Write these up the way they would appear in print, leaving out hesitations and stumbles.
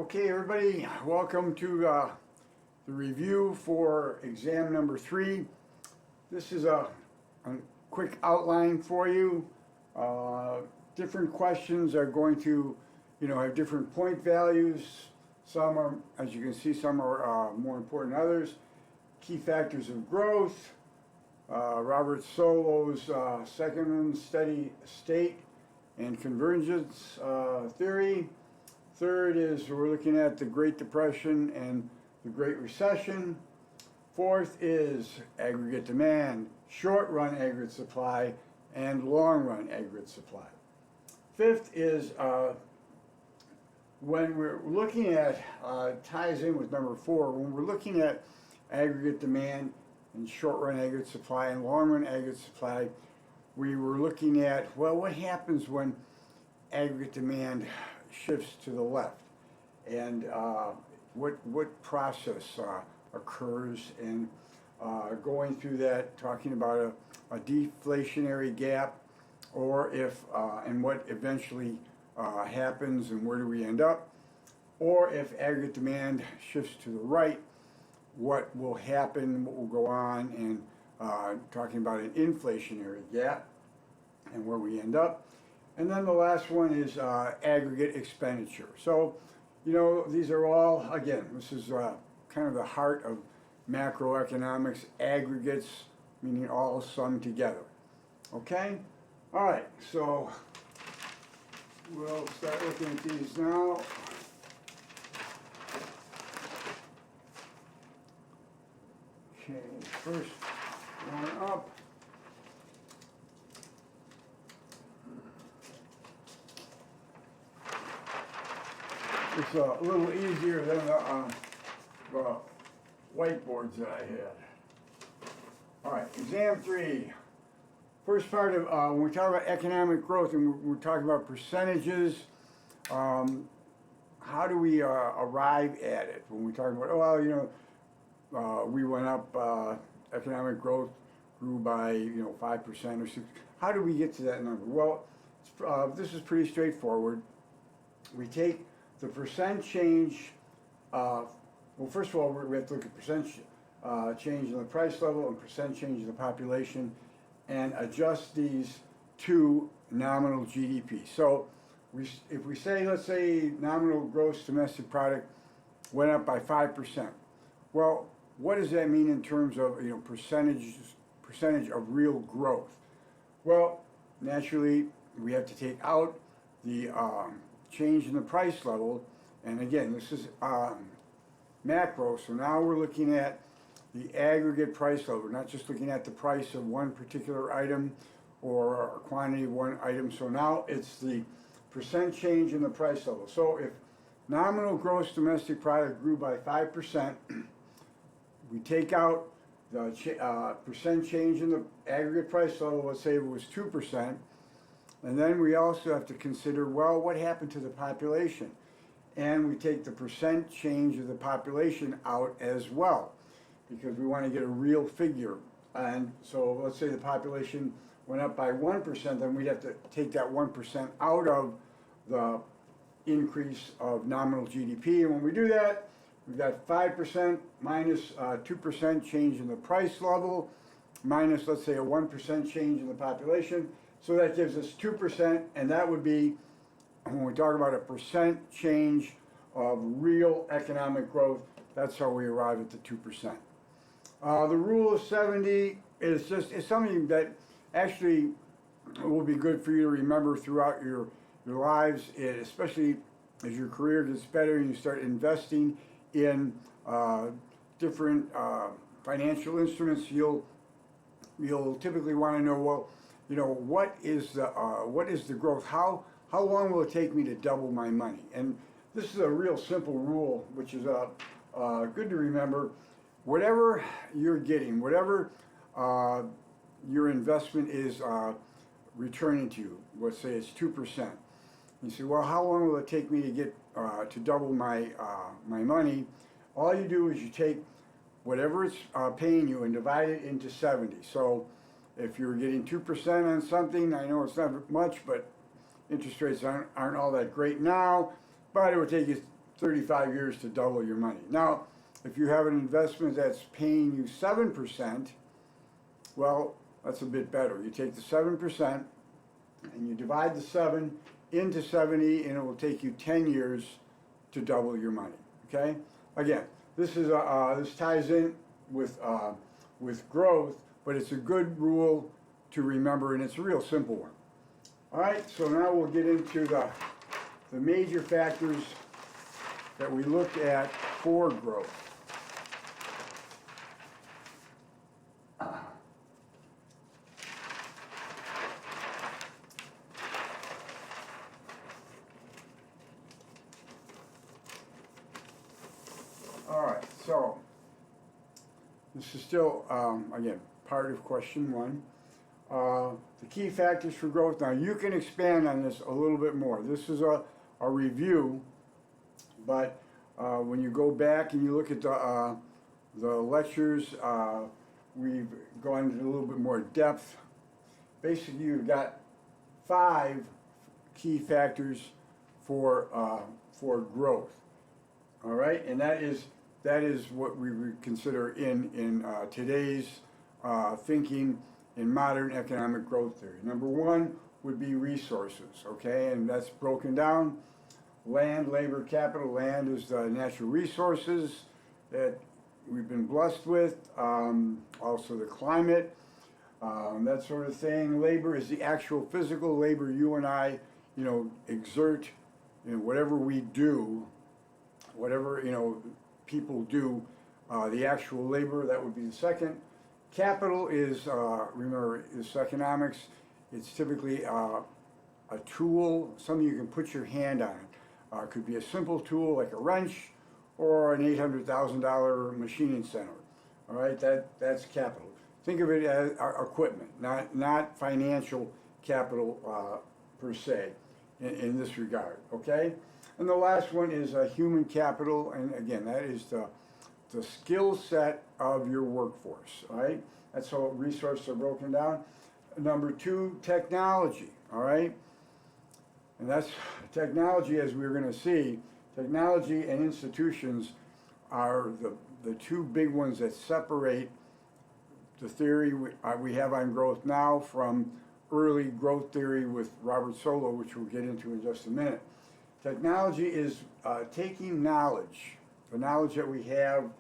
Okay, everybody, welcome to the review for exam number 3. This is a quick outline for you. Different questions are going to, have different point values. Some are, as you can see, some are more important than others. Key factors of growth, Robert Solow's second steady state and convergence theory. Third is we're looking at the Great Depression and the Great Recession. Fourth is aggregate demand, short-run aggregate supply, and long-run aggregate supply. Fifth is when we're looking at, ties in with number 4, when we're looking at aggregate demand and short-run aggregate supply and long-run aggregate supply, we were looking at, well, what happens when aggregate demand shifts to the left, and what process occurs, and going through that, talking about a deflationary gap, or if and what eventually happens and where do we end up, or if aggregate demand shifts to the right, what will happen, what will go on, and talking about an inflationary gap and where we end up. And then the last one is aggregate expenditure. So, these are all, again, this is kind of the heart of macroeconomics, aggregates, meaning all summed together. Okay? All right, so we'll start looking at these now. Okay, first one up. It's a little easier than the whiteboards that I had. All right, exam 3. First part of, when we talk about economic growth and we're talking about percentages, how do we arrive at it? When we talk about, we went up, economic growth grew by, 5% or 6%. How do we get to that number? Well, this is pretty straightforward. We take the percent change, well, first of all, we have to look at percent change in the price level and percent change in the population and adjust these to nominal GDP. So if we say, let's say, nominal gross domestic product went up by 5%. Well, what does that mean in terms of, percentage of real growth? Well, naturally, we have to take out the change in the price level, and again, this is macro, so now we're looking at the aggregate price level. We're not just looking at the price of one particular item or a quantity of one item, so now it's the percent change in the price level. So if nominal gross domestic product grew by 5%, we take out the percent change in the aggregate price level, let's say it was 2%, and then we also have to consider, well, what happened to the population? And we take the percent change of the population out as well, because we want to get a real figure. And so let's say the population went up by 1%, then we'd have to take that 1% out of the increase of nominal GDP. And when we do that, we've got 5% minus 2% change in the price level, minus, let's say, a 1% change in the population. So that gives us 2%, and that would be, when we talk about a percent change of real economic growth, that's how we arrive at the 2%. The rule of 70 is it's something that actually will be good for you to remember throughout your lives, especially as your career gets better and you start investing in different financial instruments. You'll typically want to know, well, what is the growth? How long will it take me to double my money? And this is a real simple rule, which is good to remember. Whatever you're getting, whatever your investment is returning to you, let's say it's 2%. You say, well, how long will it take me to get to double my money? All you do is you take whatever it's paying you and divide it into 70. So if you're getting 2% on something, I know it's not much, but interest rates aren't all that great now, but it would take you 35 years to double your money. Now, if you have an investment that's paying you 7%, well, that's a bit better. You take the 7% and you divide the 7 into 70, and it will take you 10 years to double your money. Okay? Again, this ties in with growth, but it's a good rule to remember, and it's a real simple one. All right, so now we'll get into the major factors that we look at for growth. All right, so this is still, again, part of question 1. The key factors for growth. Now, you can expand on this a little bit more. This is a review, but when you go back and you look at the lectures, we've gone into a little bit more depth. Basically, you've got 5 key factors for growth. All right, and that is what we would consider in today's thinking in modern economic growth theory. Number 1 would be resources, okay, and that's broken down. Land, labor, capital. Land is the natural resources that we've been blessed with, also the climate, that sort of thing. Labor is the actual physical labor you and I, exert, whatever we do, whatever, people do, the actual labor, that would be the second. Capital is, remember, is economics. It's typically a tool, something you can put your hand on. It could be a simple tool like a wrench or an $800,000 machining center. All right, that's capital. Think of it as equipment, not financial capital per se in this regard, okay? And the last one is human capital, and again, that is the skill set of your workforce, all right? That's how resources are broken down. Number 2, technology, all right? And that's technology, as we're going to see. Technology and institutions are the 2 big ones that separate the theory we have on growth now from early growth theory with Robert Solow, which we'll get into in just a minute. Technology is taking knowledge, the knowledge that we have,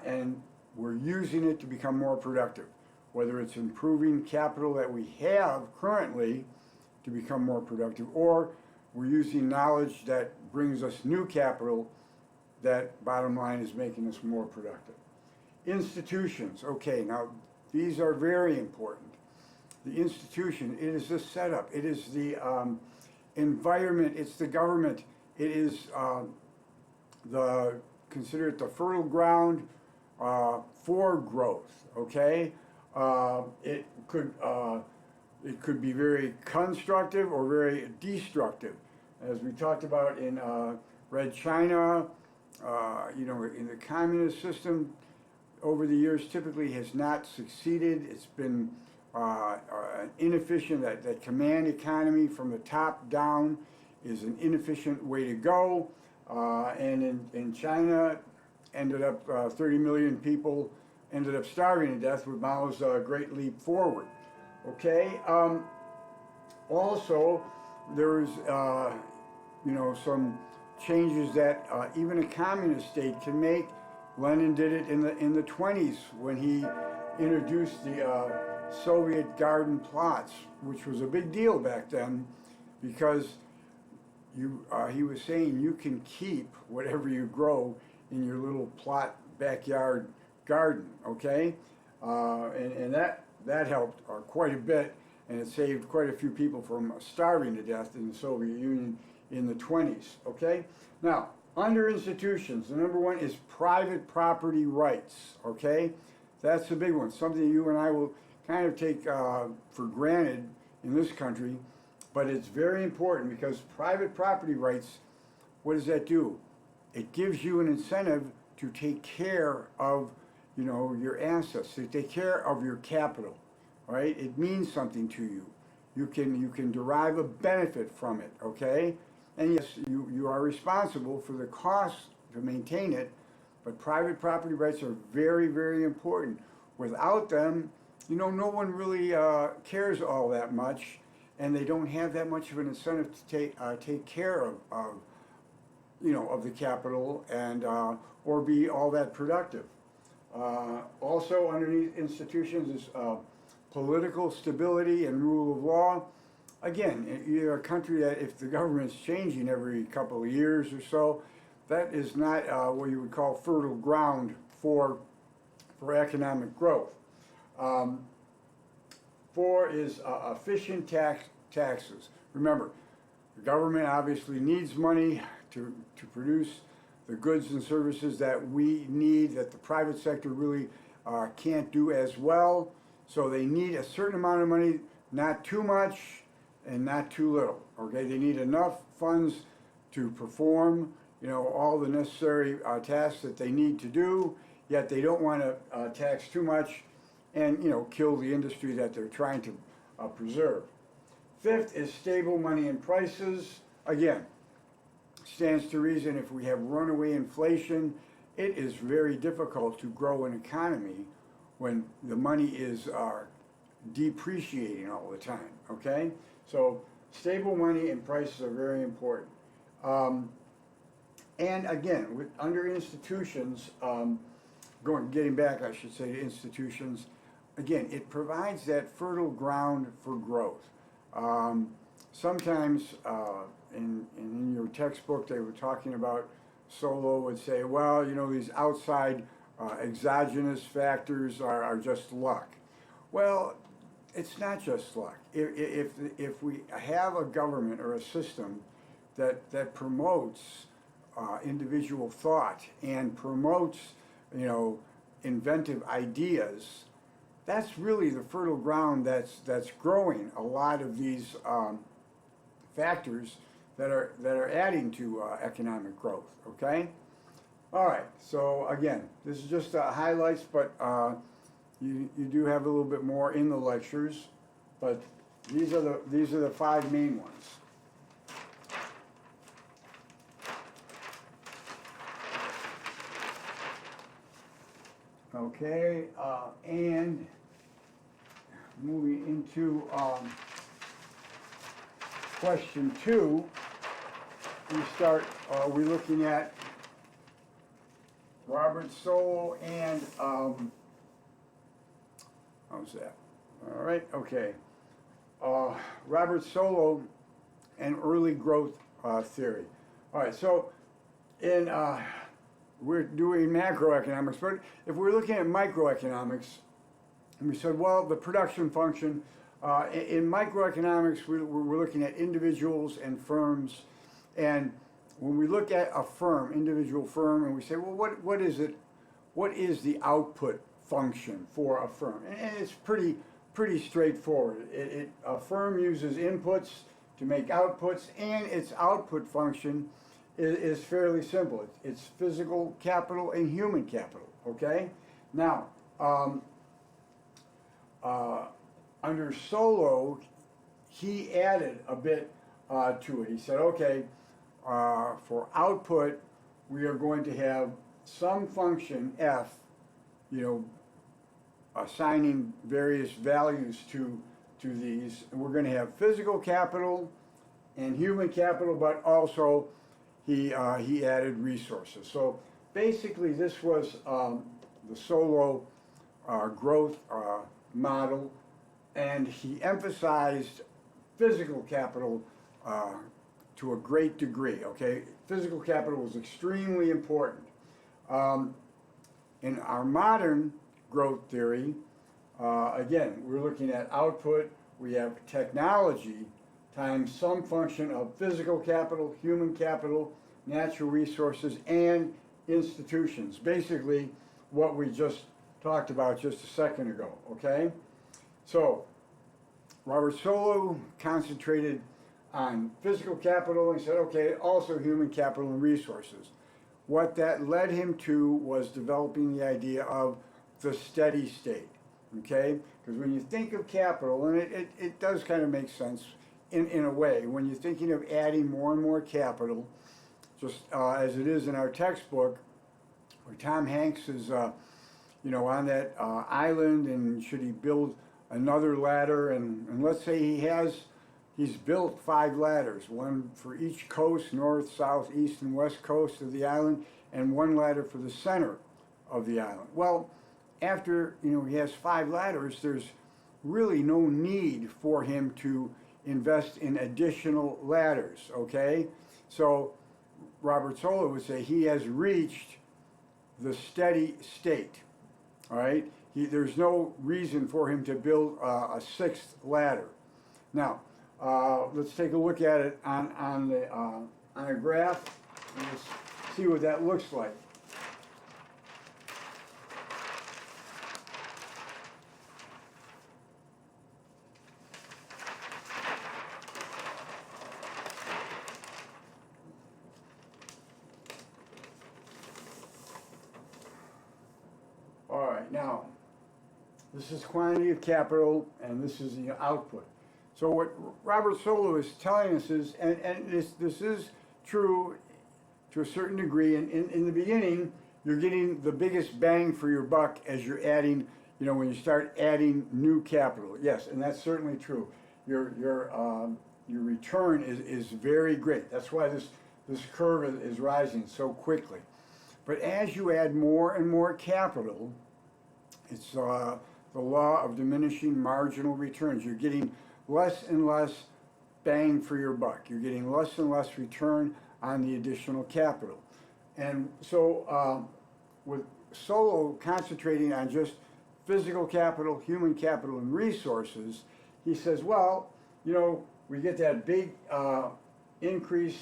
and we're using it to become more productive, whether it's improving capital that we have currently to become more productive, or we're using knowledge that brings us new capital that, bottom line, is making us more productive. Institutions, okay, now these are very important. The institution, it is the setup, it is the environment, it's the government, it is consider it the fertile ground for growth, okay? It could be very constructive or very destructive. As we talked about in Red China, in the communist system, over the years typically has not succeeded. It's been inefficient. That command economy from the top down is an inefficient way to go. And in China, ended up 30 million people ended up starving to death with Mao's Great Leap Forward. Okay. Also, there's some changes that even a communist state can make. Lenin did it in the 20s when he introduced the Soviet garden plots, which was a big deal back then, because he was saying you can keep whatever you grow in your little plot backyard garden, okay? And that helped quite a bit, and it saved quite a few people from starving to death in the Soviet Union in the 20s, okay? Now, under institutions, the number 1 is private property rights, okay? That's the big one, something you and I will kind of take for granted in this country, but it's very important because private property rights, what does that do? It gives you an incentive to take care of, your assets, to take care of your capital, all right? It means something to you. You can derive a benefit from it, okay? And yes, you are responsible for the cost to maintain it, but private property rights are very, very important. Without them, no one really cares all that much, and they don't have that much of an incentive to take care of the capital and or be all that productive. Also, underneath institutions is political stability and rule of law. Again, you're a country that if the government's changing every couple of years or so, that is not what you would call fertile ground for economic growth. Um, Four is efficient taxes. Remember, the government obviously needs money to produce the goods and services that we need, that the private sector really can't do as well. So they need a certain amount of money, not too much and not too little. Okay, they need enough funds to perform, all the necessary tasks that they need to do. Yet they don't want to tax too much, and kill the industry that they're trying to preserve. Fifth is stable money and prices. Again, stands to reason if we have runaway inflation, it is very difficult to grow an economy when the money is depreciating all the time, okay? So stable money and prices are very important. And again, under institutions, getting back, I should say, to institutions, again, it provides that fertile ground for growth. Sometimes in your textbook they were talking about, Solow would say, well, these outside exogenous factors are just luck. Well, it's not just luck. If we have a government or a system that promotes individual thought and promotes, inventive ideas, that's really the fertile ground that's growing a lot of these factors that are adding to economic growth. Okay. All right. So again, this is just highlights, but you do have a little bit more in the lectures, but these are the five main ones. Okay, and moving into question 2, we're looking at Robert Solow and, how's that? All right, okay. Robert Solow and early growth theory. All right, so we're doing macroeconomics, but if we're looking at microeconomics, and we said, well, the production function, in microeconomics, we're looking at individuals and firms, and when we look at a firm, individual firm, and we say, well, what is it? What is the output function for a firm? And it's pretty straightforward. A firm uses inputs to make outputs, and its output function is fairly simple. It's physical capital and human capital, okay? Now, under Solow, he added a bit to it. He said, okay, for output, we are going to have some function f, assigning various values to these. And we're going to have physical capital and human capital, but also he added resources. So basically, this was the Solow growth model, and he emphasized physical capital to a great degree. Okay, physical capital was extremely important. In our modern growth theory, again, we're looking at output. We have technology times some function of physical capital, human capital, natural resources, and institutions. Basically, what we just talked about just a second ago, okay? So, Robert Solow concentrated on physical capital and said, okay, also human capital and resources. What that led him to was developing the idea of the steady state, okay? Because when you think of capital, and it does kind of make sense, in a way, when you're thinking of adding more and more capital, just as it is in our textbook, where Tom Hanks is, on that island, and should he build another ladder? And let's say he's built 5 ladders, one for each coast, north, south, east, and west coast of the island, and 1 ladder for the center of the island. Well, after he has 5 ladders, there's really no need for him to invest in additional ladders. Okay, so Robert Solow would say he has reached the steady state. All right, there's no reason for him to build a 6th ladder. Now, let's take a look at it on a graph, and let's see what that looks like. All right, now, this is quantity of capital, and this is the output. So what Robert Solow is telling us is, and this is true to a certain degree, and in the beginning, you're getting the biggest bang for your buck as you're adding, when you start adding new capital. Yes, and that's certainly true. Your return is very great. That's why this curve is rising so quickly. But as you add more and more capital, it's the law of diminishing marginal returns. You're getting less and less bang for your buck. You're getting less and less return on the additional capital. And so with Solow concentrating on just physical capital, human capital, and resources, he says, well, we get that big increase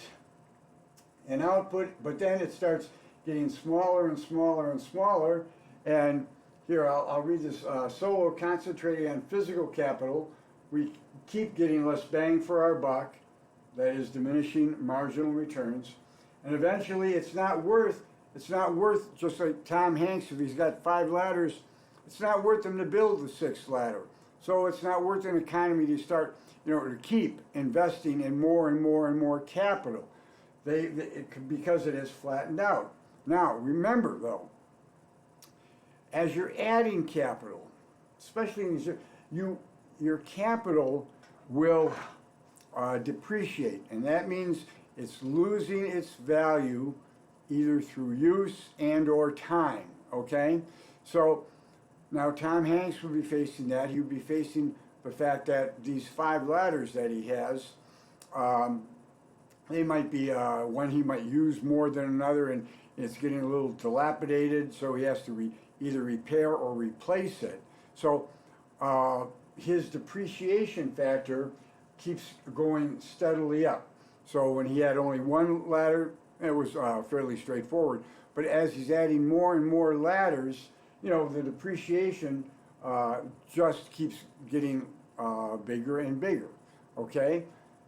in output, but then it starts getting smaller and smaller and smaller. And here, I'll read this. Solow concentrating on physical capital, we keep getting less bang for our buck, that is diminishing marginal returns, and eventually it's not worth, just like Tom Hanks, if he's got 5 ladders, it's not worth him to build the 6th ladder. So it's not worth an economy to start, to keep investing in more and more and more capital. Because it has flattened out. Now, remember though, as you're adding capital, especially in these, your capital will depreciate, and that means it's losing its value either through use and or time. Okay, so now Tom Hanks would be facing that. He would be facing the fact that these 5 ladders that he has, they might be one he might use more than another, and it's getting a little dilapidated, so he has to either repair or replace it. So his depreciation factor keeps going steadily up. So when he had only 1 ladder, it was fairly straightforward. But as he's adding more and more ladders, the depreciation just keeps getting bigger and bigger. Okay?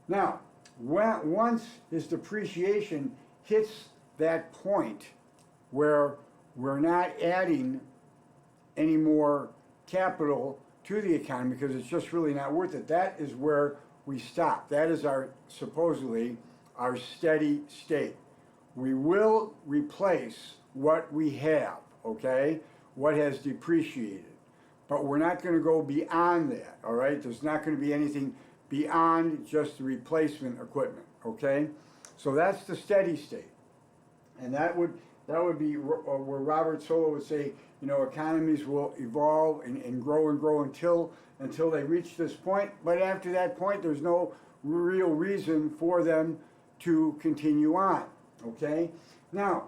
Now, once his depreciation hits that point where we're not adding any more capital to the economy because it's just really not worth it, that is where we stop. That is supposedly our steady state. We will replace what we have, okay, what has depreciated, but we're not going to go beyond that. All right, there's not going to be anything beyond just the replacement equipment. Okay, so that's the steady state, and that would be where Robert Solow would say, economies will evolve and grow until they reach this point. But after that point, there's no real reason for them to continue on. Okay, now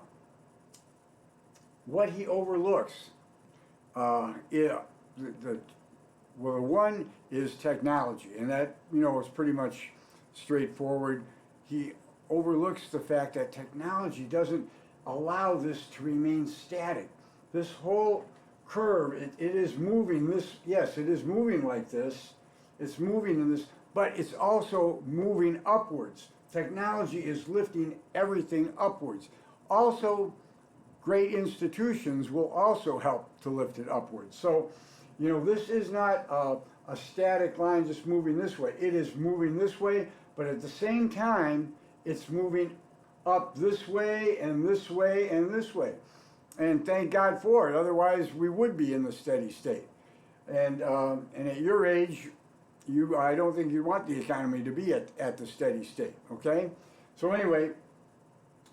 what he overlooks, one is technology, and that is pretty much straightforward. He overlooks the fact that technology doesn't allow this to remain static. This whole curve, it is moving. It is moving like this. It's moving in this, but it's also moving upwards. Technology is lifting everything upwards. Also, great institutions will also help to lift it upwards. So, this is not a static line just moving this way. It is moving this way, but at the same time, it's moving up this way and this way and this way. And thank God for it, otherwise we would be in the steady state. And at your age, I don't think you want the economy to be at the steady state, okay? So anyway,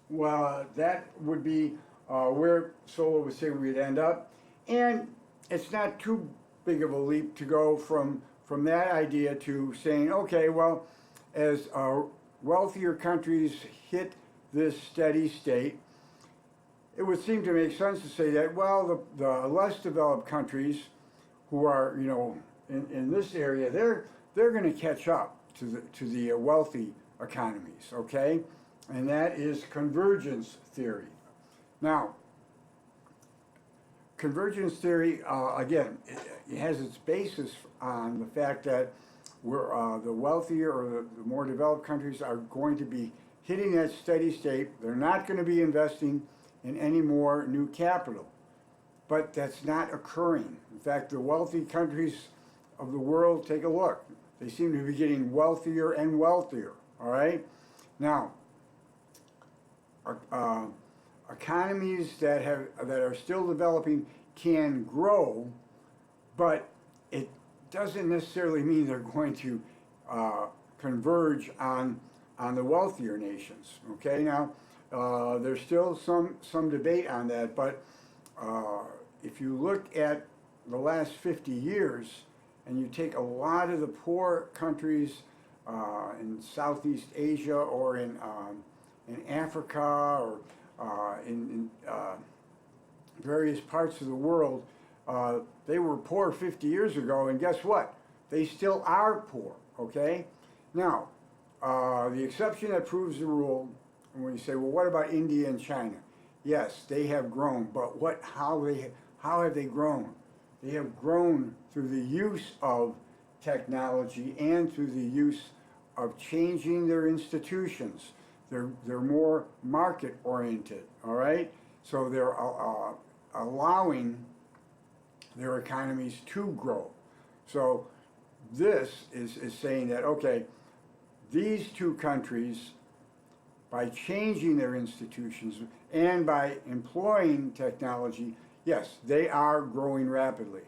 well, that would be where Solow would say we'd end up. And it's not too big of a leap to go from that idea to saying, okay, well, as wealthier countries hit this steady state, it would seem to make sense to say that, well, the less developed countries who are, you know, in this area, they're going to catch up to the wealthy economies, okay? And that is convergence theory. Now, convergence theory, again, it has its basis on the fact that the wealthier or the more developed countries are going to be hitting that steady state. They're not going to be investing in any more new capital. But that's not occurring. In fact, the wealthy countries of the world, take a look. They seem to be getting wealthier and wealthier, all right? Now, economies that are still developing can grow, but it doesn't necessarily mean they're going to converge on the wealthier nations. Okay, now there's still some debate on that, but if you look at the last 50 years and you take a lot of the poor countries in Southeast Asia or in Africa or in various parts of the world, they were poor 50 years ago, and guess what? They still are poor, okay? Now, the exception that proves the rule, when you say, well, what about India and China? Yes, they have grown, but how have they grown? They have grown through the use of technology and through the use of changing their institutions. They're more market oriented, all right? So they're allowing their economies to grow. So this is saying that, okay, these two countries, by changing their institutions and by employing technology, yes, they are growing rapidly.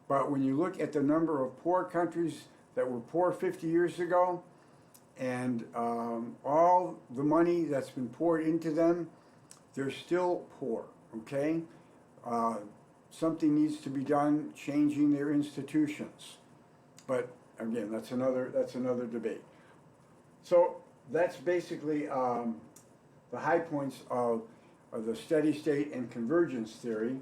But when you look at the number of poor countries that were poor 50 years ago, and all the money that's been poured into them, they're still poor, okay? Something needs to be done changing their institutions. But again, that's another debate. So that's basically the high points of the steady state and convergence theory.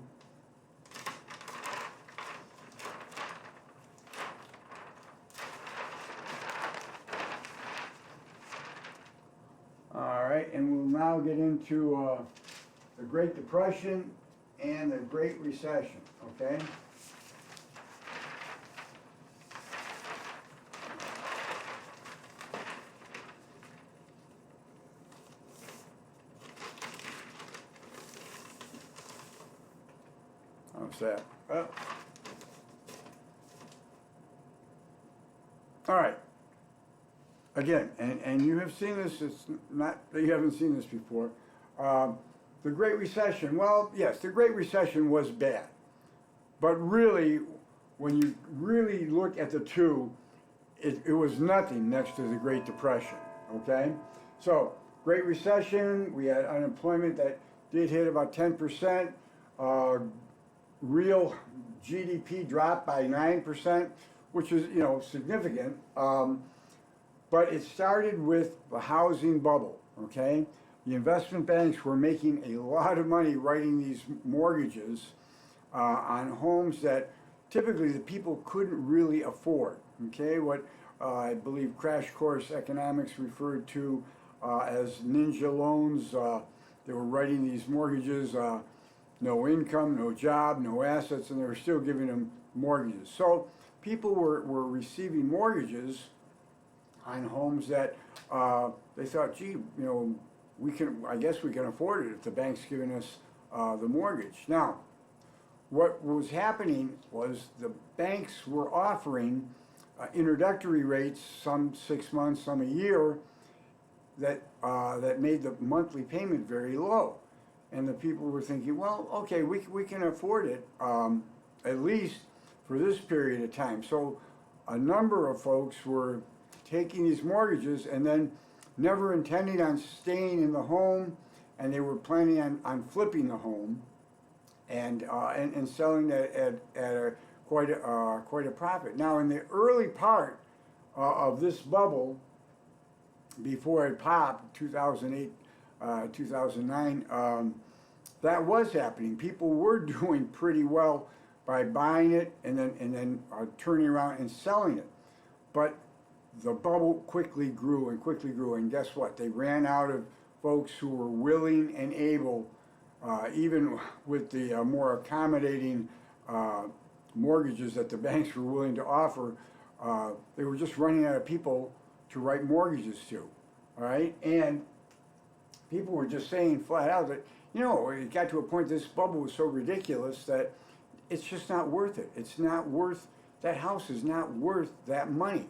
All right, and we'll now get into the Great Depression and the Great Recession, okay? How's that? All right. Again, and you have seen this, it's not that you haven't seen this before. The Great Recession, well, yes, the Great Recession was bad. But really, when you really look at the two, it was nothing next to the Great Depression, okay? So, Great Recession, we had unemployment that did hit about 10%. Real GDP dropped by 9%, which is, you know, significant. But it started with the housing bubble, okay? The investment banks were making a lot of money writing these mortgages on homes that typically the people couldn't really afford, okay? What I believe Crash Course Economics referred to as ninja loans. They were writing these mortgages, no income, no job, no assets, and they were still giving them mortgages. So people were receiving mortgages on homes that they thought, gee, you know, I guess we can afford it if the bank's giving us the mortgage. Now, what was happening was the banks were offering introductory rates, some 6 months, some a year, that made the monthly payment very low. And the people were thinking, well, okay, we can afford it, at least for this period of time. So a number of folks were taking these mortgages and then never intending on staying in the home, and they were planning on flipping the home and selling that at quite a profit. Now, in the early part of this bubble, before it popped, 2008, 2009, that was happening. People were doing pretty well by buying it and then turning around and selling it. But the bubble quickly grew, and guess what? They ran out of folks who were willing and able, even with the more accommodating mortgages that the banks were willing to offer. They were just running out of people to write mortgages to, all right? And people were just saying flat out that, it got to a point, this bubble was so ridiculous that it's just not worth it. It's not worth, that house is not worth that money.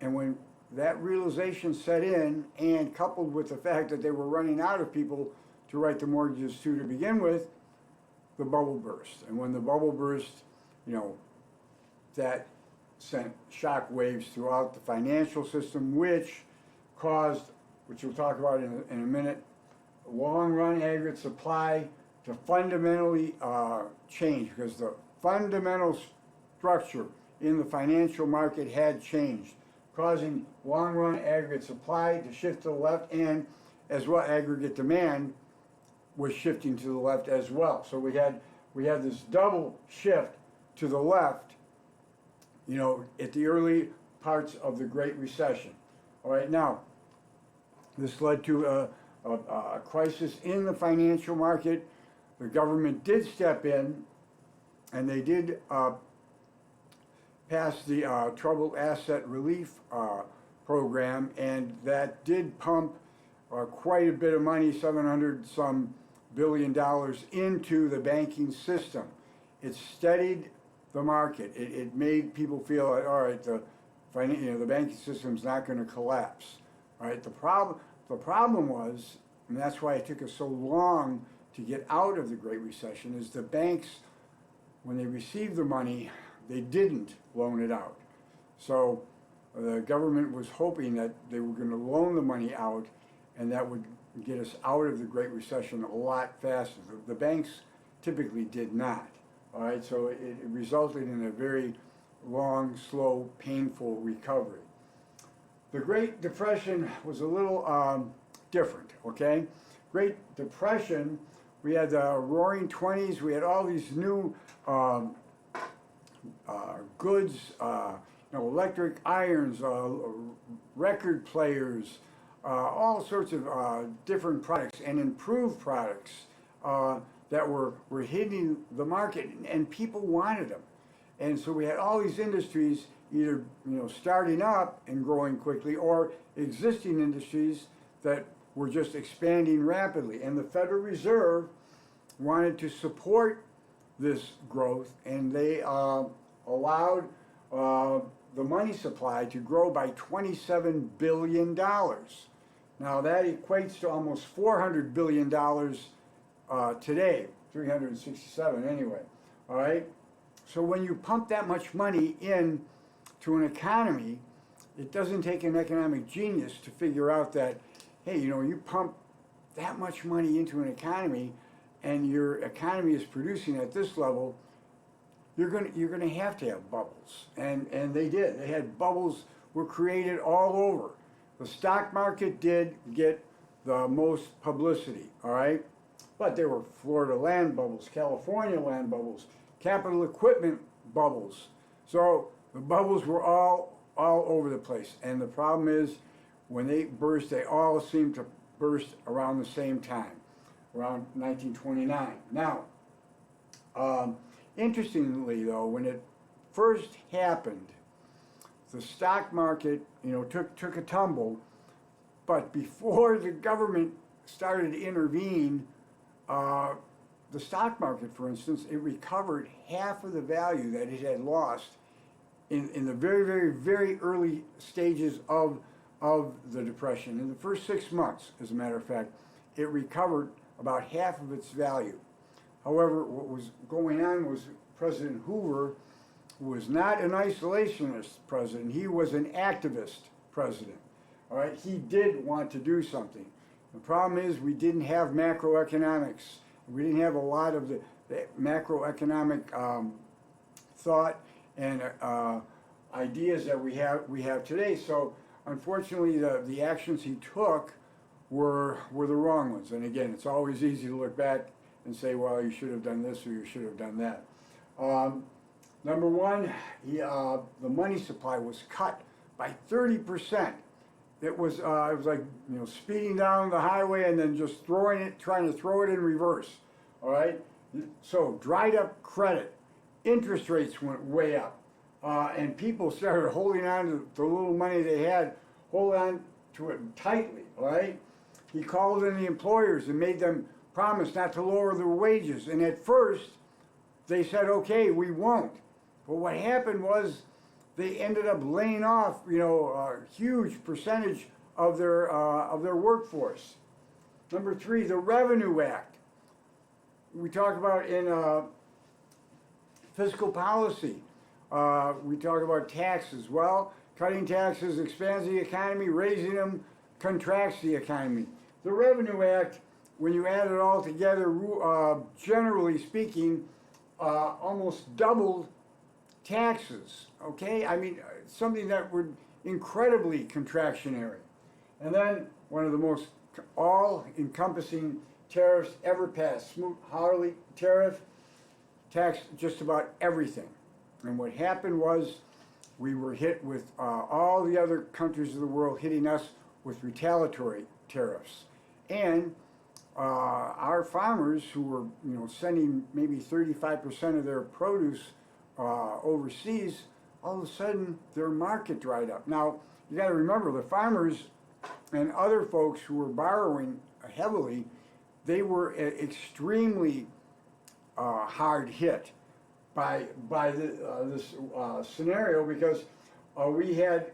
And when that realization set in, and coupled with the fact that they were running out of people to write the mortgages to begin with, the bubble burst. And when the bubble burst, that sent shock waves throughout the financial system, which caused, which we'll talk about in a minute, long-run aggregate supply to fundamentally change, because the fundamental structure in the financial market had changed, causing long-run aggregate supply to shift to the left, and as well aggregate demand was shifting to the left as well. So we had this double shift to the left, at the early parts of the Great Recession. All right, now this led to a crisis in the financial market. The government did step in, and they did pass the Troubled Asset Relief Program, and that did pump quite a bit of money, 700 some billion dollars, into the banking system. It steadied the market. It made people feel like, all right, the banking system's not going to collapse. All right, the problem was, and that's why it took us so long to get out of the Great Recession, is the banks, when they received the money, they didn't loan it out. So the government was hoping that they were going to loan the money out, and that would get us out of the Great Recession a lot faster. The banks typically did not. All right, so it resulted in a very long, slow, painful recovery. The Great Depression was a little different, okay? Great Depression, we had the Roaring '20s, we had all these new goods, electric irons, record players, all sorts of different products and improved products that were hitting the market, and people wanted them. And so we had all these industries either starting up and growing quickly, or existing industries that were just expanding rapidly. And the Federal Reserve wanted to support this growth, and they allowed the money supply to grow by $27 billion. Now that equates to almost $400 billion today, 367 anyway, all right? So when you pump that much money in to an economy, it doesn't take an economic genius to figure out that, hey, you pump that much money into an economy and your economy is producing at this level, you're gonna have to have bubbles. And they did. They had bubbles were created all over. The stock market did get the most publicity, all right? But there were Florida land bubbles, California land bubbles, capital equipment bubbles. So the bubbles were all over the place. And the problem is, when they burst, they all seem to burst around the same time, around 1929. Now, interestingly though, when it first happened, the stock market, took a tumble, but before the government started to intervene, the stock market, for instance, it recovered half of the value that it had lost in the very early stages of the Depression. In the first 6 months, as a matter of fact, it recovered about half of its value. However, what was going on was President Hoover was not an isolationist president. He was an activist president. All right, he did want to do something. The problem is we didn't have macroeconomics. We didn't have a lot of the macroeconomic thought and ideas that we have today. So unfortunately, the actions he took were the wrong ones. And again, it's always easy to look back and say, well, you should have done this or you should have done that. Number one, the money supply was cut by 30%. It was like speeding down the highway and then just trying to throw it in reverse. All right. So dried up credit, interest rates went way up, and people started holding on to the little money they had, hold on to it tightly. All right. He called in the employers and made them promise not to lower their wages. And at first, they said, "Okay, we won't." But what happened was, they ended up laying off, a huge percentage of their workforce. Number three, the Revenue Act. We talk about in fiscal policy. We talk about taxes. Well, cutting taxes expands the economy, raising them contracts the economy. The Revenue Act, when you add it all together, generally speaking, almost doubled taxes, okay? I mean, something that were incredibly contractionary. And then one of the most all-encompassing tariffs ever passed, Smoot-Hawley tariff, taxed just about everything. And what happened was we were hit with all the other countries of the world hitting us with retaliatory tariffs. And our farmers who were, sending maybe 35% of their produce overseas, all of a sudden their market dried up. Now, you got to remember, the farmers and other folks who were borrowing heavily, they were extremely hard hit by this scenario, because we had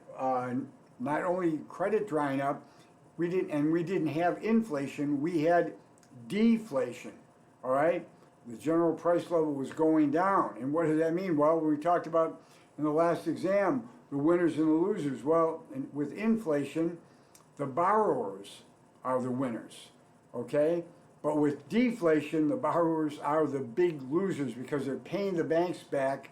not only credit drying up, we didn't have inflation, we had deflation. All right. The general price level was going down. And what does that mean? Well, we talked about in the last exam, the winners and the losers. Well, with inflation, the borrowers are the winners, okay? But with deflation, the borrowers are the big losers because they're paying the banks back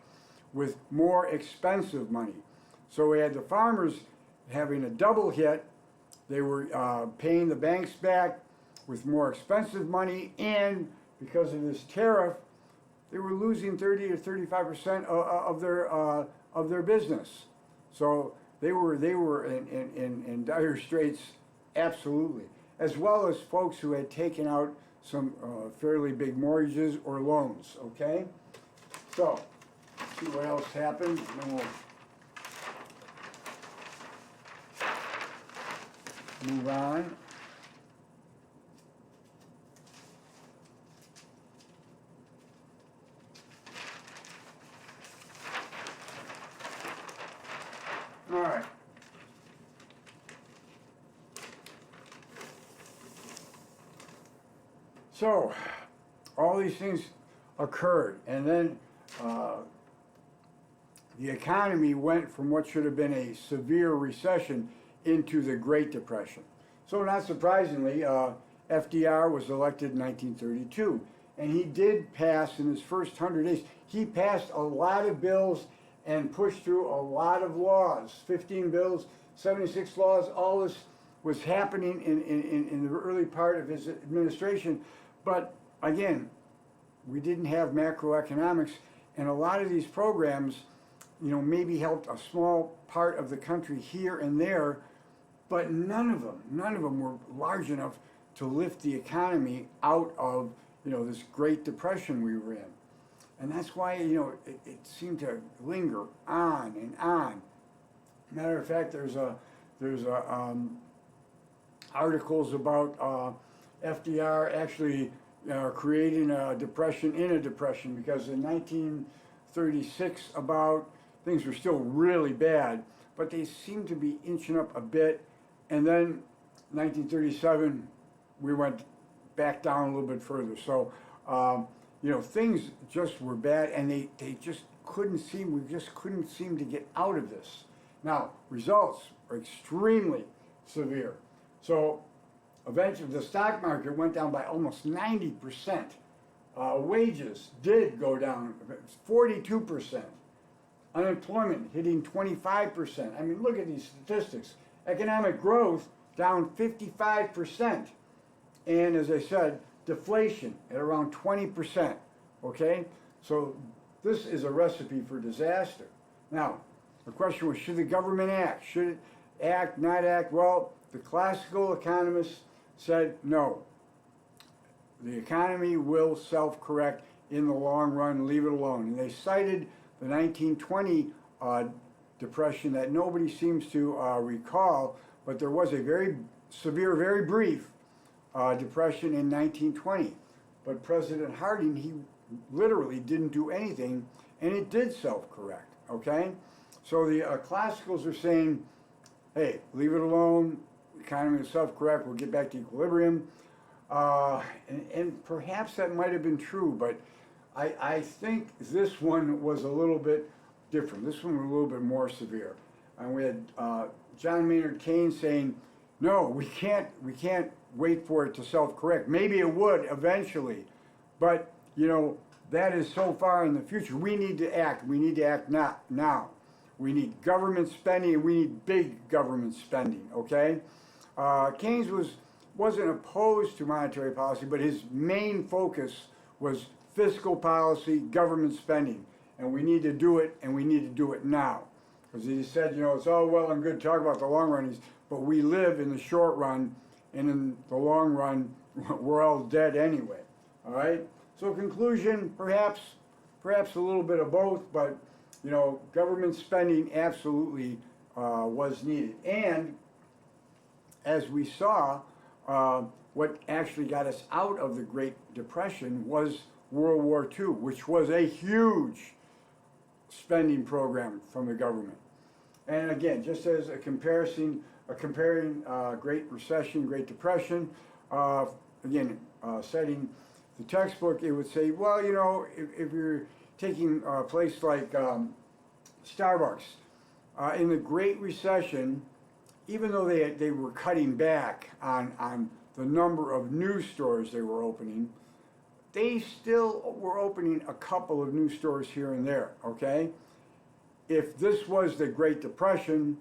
with more expensive money. So we had the farmers having a double hit. They were paying the banks back with more expensive money, and because of this tariff, they were losing 30 to 35% of their business. So they were in dire straits, absolutely. As well as folks who had taken out some fairly big mortgages or loans. Okay, so see what else happened, and then we'll move on. All right. So, all these things occurred, and then the economy went from what should have been a severe recession into the Great Depression. So, not surprisingly, FDR was elected in 1932, and he did pass in his first 100 days. He passed a lot of bills and pushed through a lot of laws, 15 bills, 76 laws. All this was happening in the early part of his administration. But again, we didn't have macroeconomics, and a lot of these programs, maybe helped a small part of the country here and there, but none of them were large enough to lift the economy out of, this Great Depression we were in. And that's why, it seemed to linger on and on. Matter of fact, there's articles about FDR actually creating a depression in a depression, because in 1936 about things were still really bad, but they seemed to be inching up a bit. And then 1937, we went back down a little bit further. So, things just were bad, and they just we just couldn't seem to get out of this. Now, results are extremely severe. So, eventually, the stock market went down by almost 90%. Wages did go down 42%. Unemployment hitting 25%. I mean, look at these statistics. Economic growth down 55%. And as I said, deflation at around 20%. Okay? So this is a recipe for disaster. Now, the question was, should the government act? Should it act, not act? Well, the classical economists said no. The economy will self-correct in the long run, leave it alone. And they cited the 1920 depression that nobody seems to recall, but there was a very severe, very brief depression in 1920. But President Harding, he literally didn't do anything, and it did self-correct, okay? So the classicals are saying, hey, leave it alone, the economy will self-correct, we'll get back to equilibrium. And perhaps that might have been true, but I think this one was a little bit different. This one was a little bit more severe. And we had John Maynard Keynes saying, no, we can't wait for it to self-correct. Maybe it would eventually, but that is so far in the future. We need to act. We need to act now. We need government spending, and we need big government spending, okay? Keynes wasn't opposed to monetary policy, but his main focus was fiscal policy, government spending. And we need to do it, and we need to do it now. Because he said, it's all well and good to talk about the long run, but we live in the short run, and in the long run, we're all dead anyway. All right? So conclusion, perhaps a little bit of both, but government spending absolutely was needed. And as we saw, what actually got us out of the Great Depression was World War II, which was a huge spending program from the government. And again, just as comparing Great Recession, Great Depression, citing the textbook, it would say, well, if you're taking a place like Starbucks, in the Great Recession, even though they were cutting back on the number of new stores they were opening, they still were opening a couple of new stores here and there, okay? If this was the Great Depression,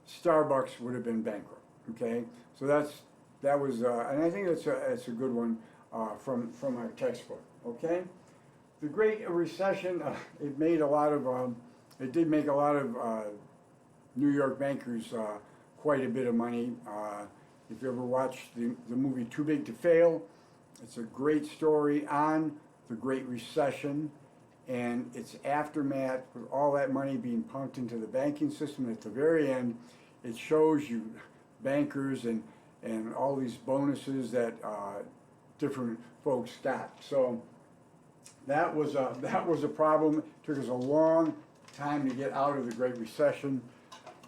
Starbucks would have been bankrupt, okay? So that was, and I think that's a good one from our textbook, okay? The Great Recession, it did make a lot of New York bankers quite a bit of money. If you ever watched the movie Too Big to Fail, it's a great story on the Great Recession and its aftermath, with all that money being pumped into the banking system. At the very end, it shows you bankers and all these bonuses that different folks got. So that was a problem. It took us a long time to get out of the Great Recession.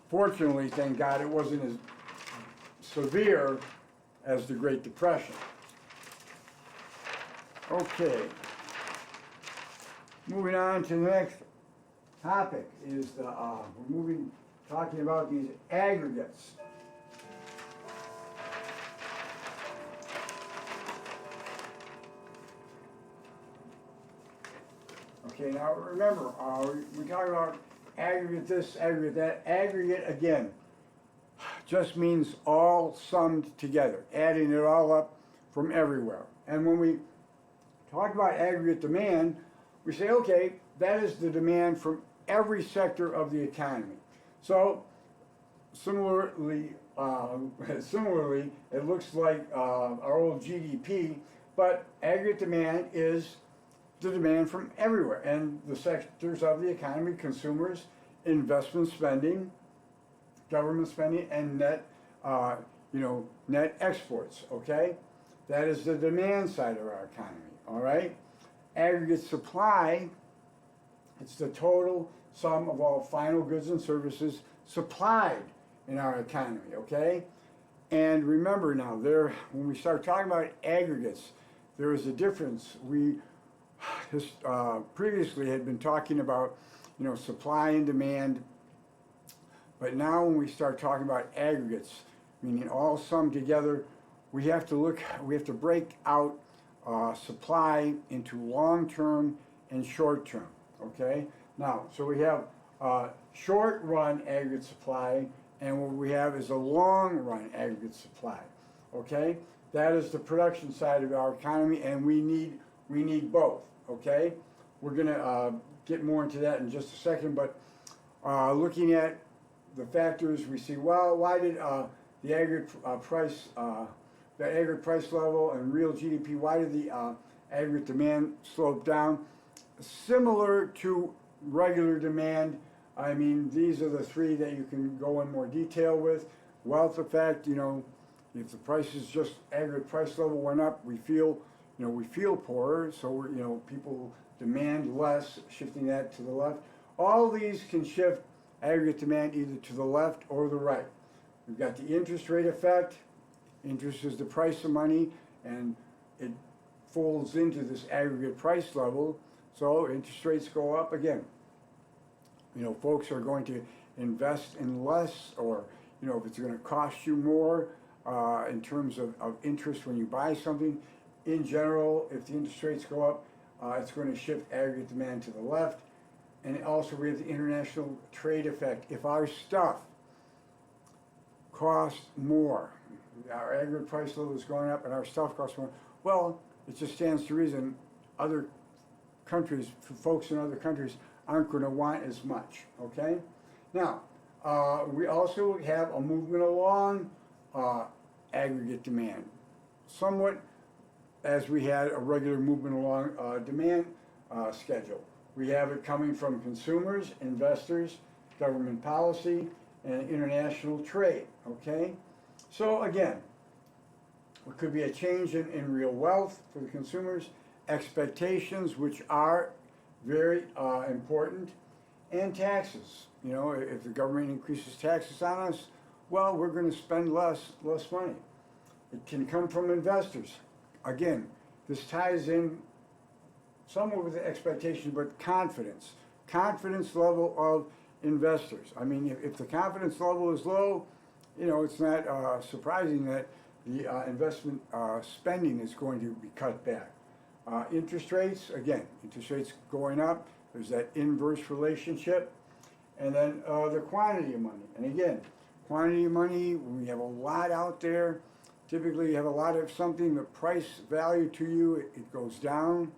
Fortunately, thank God, it wasn't as severe as the Great Depression. Okay. Moving on to the next topic is talking about these aggregates. Okay, now remember, we talk about aggregate this, aggregate that. Aggregate, again, just means all summed together, adding it all up from everywhere. And when we talk about aggregate demand, we say, okay, that is the demand from every sector of the economy. So, similarly, it looks like our old GDP, but aggregate demand is the demand from everywhere. And the sectors of the economy: consumers, investment spending, government spending, and net exports, okay? That is the demand side of our economy, all right? Aggregate supply, it's the total sum of all final goods and services supplied in our economy, okay? And remember now, when we start talking about aggregates, there is a difference. We previously had been talking about, supply and demand, but now when we start talking about aggregates, meaning all summed together, we have to break out supply into long-term and short-term, okay? Now, so we have short-run aggregate supply, and what we have is a long-run aggregate supply, okay? That is the production side of our economy, and we need both, okay? We're gonna get more into that in just a second, but looking at the factors, we see, well, why did the aggregate price level and real GDP, why did the aggregate demand slope down? Similar to regular demand, I mean, these are the three that you can go in more detail with. Wealth effect, if the prices just aggregate price level went up, we feel poorer, so people demand less, shifting that to the left. All these can shift aggregate demand either to the left or the right. We've got the interest rate effect. Interest is the price of money, and it folds into this aggregate price level. So interest rates go up again. Folks are going to invest in less, or if it's going to cost you more in terms of interest when you buy something. In general, if the interest rates go up, it's going to shift aggregate demand to the left. And also we have the international trade effect. If our stuff costs more, our aggregate price level is going up and our stuff costs more, well, it just stands to reason other countries, folks in other countries, aren't going to want as much, okay? Now, we also have a movement along aggregate demand, somewhat as we had a regular movement along demand schedule. We have it coming from consumers, investors, government policy, and international trade, okay? So again, it could be a change in real wealth for the consumers, expectations, which are very important, and taxes. If the government increases taxes on us, well, we're going to spend less money. It can come from investors. Again, this ties in somewhat with the expectation, but confidence level of investors. I mean, if the confidence level is low, it's not surprising that the investment spending is going to be cut back. Interest rates going up, there's that inverse relationship. And then the quantity of money. And again, quantity of money, when we have a lot out there, typically you have a lot of something, the price value to you, it goes down.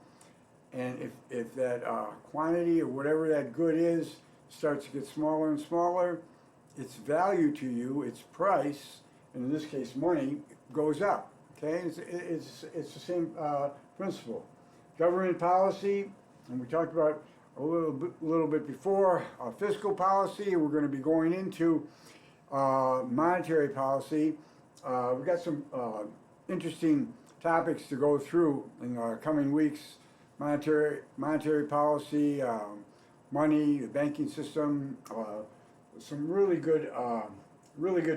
And if that quantity or whatever that good is starts to get smaller and smaller, its value to you, its price, and in this case money, goes up. Okay, it's the same principle. Government policy, and we talked about a little bit before, fiscal policy. We're going to be going into monetary policy. We've got some interesting topics to go through in the coming weeks. Monetary policy, money, the banking system, some really good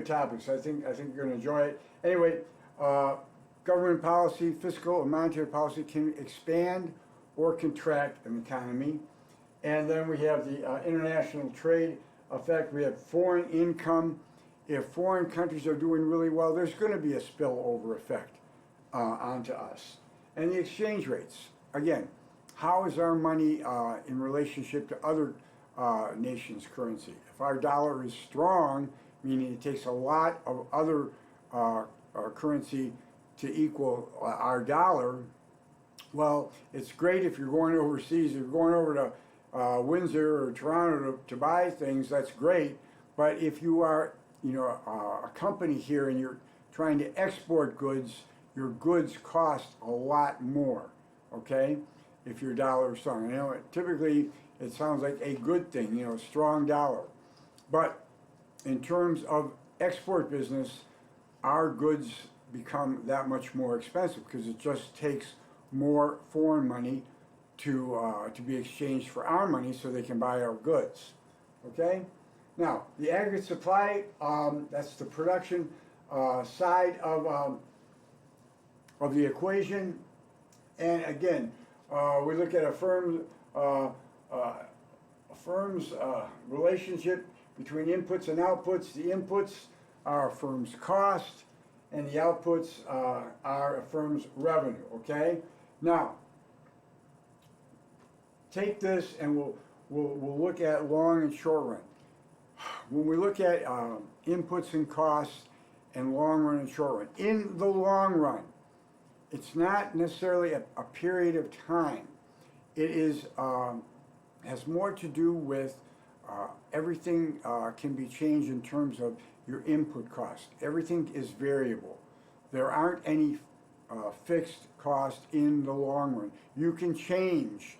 topics. I think you're going to enjoy it. Anyway, government policy, fiscal and monetary policy can expand or contract an economy. And then we have the international trade effect. We have foreign income. If foreign countries are doing really well, there's going to be a spillover effect onto us. And the exchange rates. Again, how is our money in relationship to other nations' currency? If our dollar is strong, meaning it takes a lot of other currency to equal our dollar, well, it's great if you're going overseas. If you're going over to Windsor or Toronto to buy things, that's great. But if you are, a company here and you're trying to export goods, your goods cost a lot more, okay? If your dollar is strong. Typically it sounds like a good thing, a strong dollar. But in terms of export business, our goods become that much more expensive because it just takes more foreign money to be exchanged for our money so they can buy our goods. Okay? Now, the aggregate supply, that's the production side of the equation. And again, we look at a firm's relationship between inputs and outputs. The inputs are a firm's cost, and the outputs are a firm's revenue. Okay? Now, take this and we'll look at long and short run. When we look at inputs and costs and long run and short run, in the long run, it's not necessarily a period of time. It is has more to do with everything can be changed in terms of your input cost. Everything is variable. There aren't any fixed costs in the long run. You can change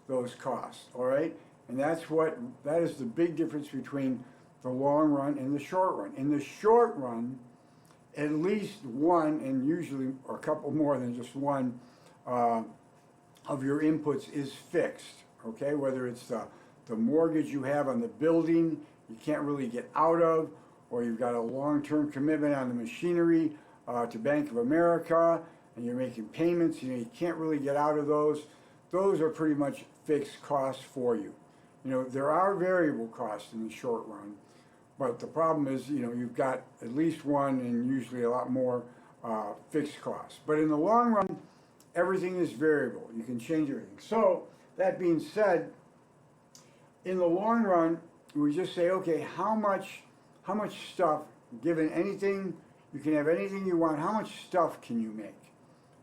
those costs, all right? And that is the big difference between the long run and the short run. In the short run, at least one, and usually a couple more than just one, of your inputs is fixed, okay? Whether it's the mortgage you have on the building you can't really get out of, or you've got a long-term commitment on the machinery to Bank of America, and you're making payments, you can't really get out of those. Those are pretty much fixed costs for you. There are variable costs in the short run, but the problem is, you've got at least one and usually a lot more fixed costs. But in the long run, everything is variable. You can change everything. So, that being said, in the long run, we just say, okay, how much stuff, given anything, you can have anything you want, how much stuff can you make?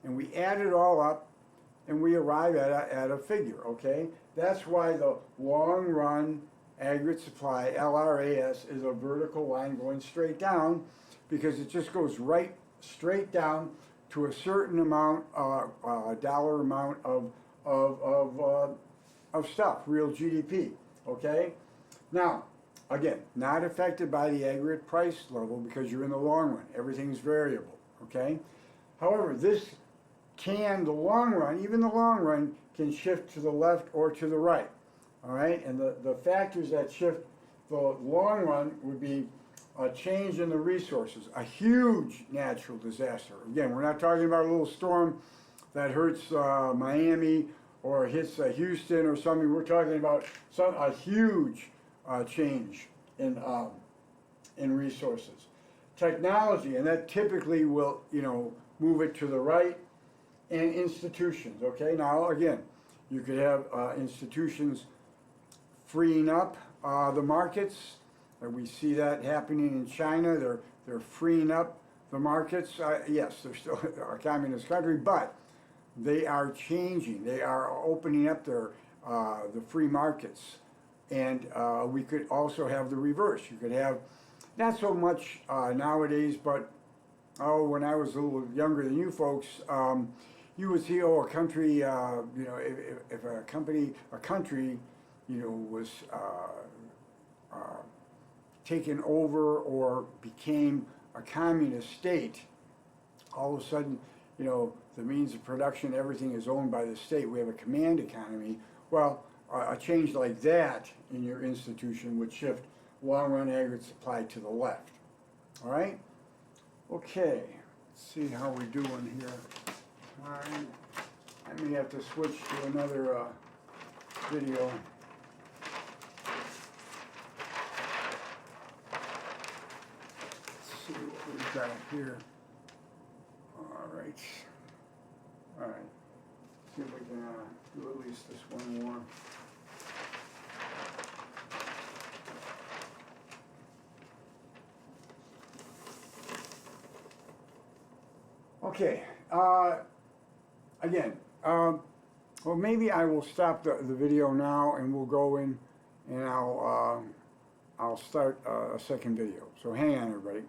And we add it all up, and we arrive at a figure, okay? That's why the long run aggregate supply, LRAS, is a vertical line going straight down, because it just goes right straight down to a certain amount, dollar amount of stuff, real GDP, okay? Now, again, not affected by the aggregate price level because you're in the long run. Everything's variable, okay? However, the long run, even the long run, can shift to the left or to the right, all right? And the factors that shift the long run would be a change in the resources, a huge natural disaster. Again, we're not talking about a little storm that hurts Miami or hits Houston or something. We're talking about a huge change in resources. Technology, and that typically will, move it to the right. And institutions, okay? Now, again, you could have institutions freeing up the markets. We see that happening in China. They're freeing up the markets. Yes, they're still a communist country, but they are changing. They are opening up the free markets. And we could also have the reverse. You could have, not so much nowadays, but when I was a little younger than you folks, you would see, a country, if a country, was taken over or became a communist state, all of a sudden, the means of production, everything is owned by the state. We have a command economy. Well, a change like that in your institution would shift long-run aggregate supply to the left. All right? Okay, let's see how we're doing here. All right, I may have to switch to another video. Let's see what we've got here. All right. See if we can do at least this one more. Okay. Again, well, maybe I will stop the video now, and we'll go in, and I'll start a second video. So hang on, everybody.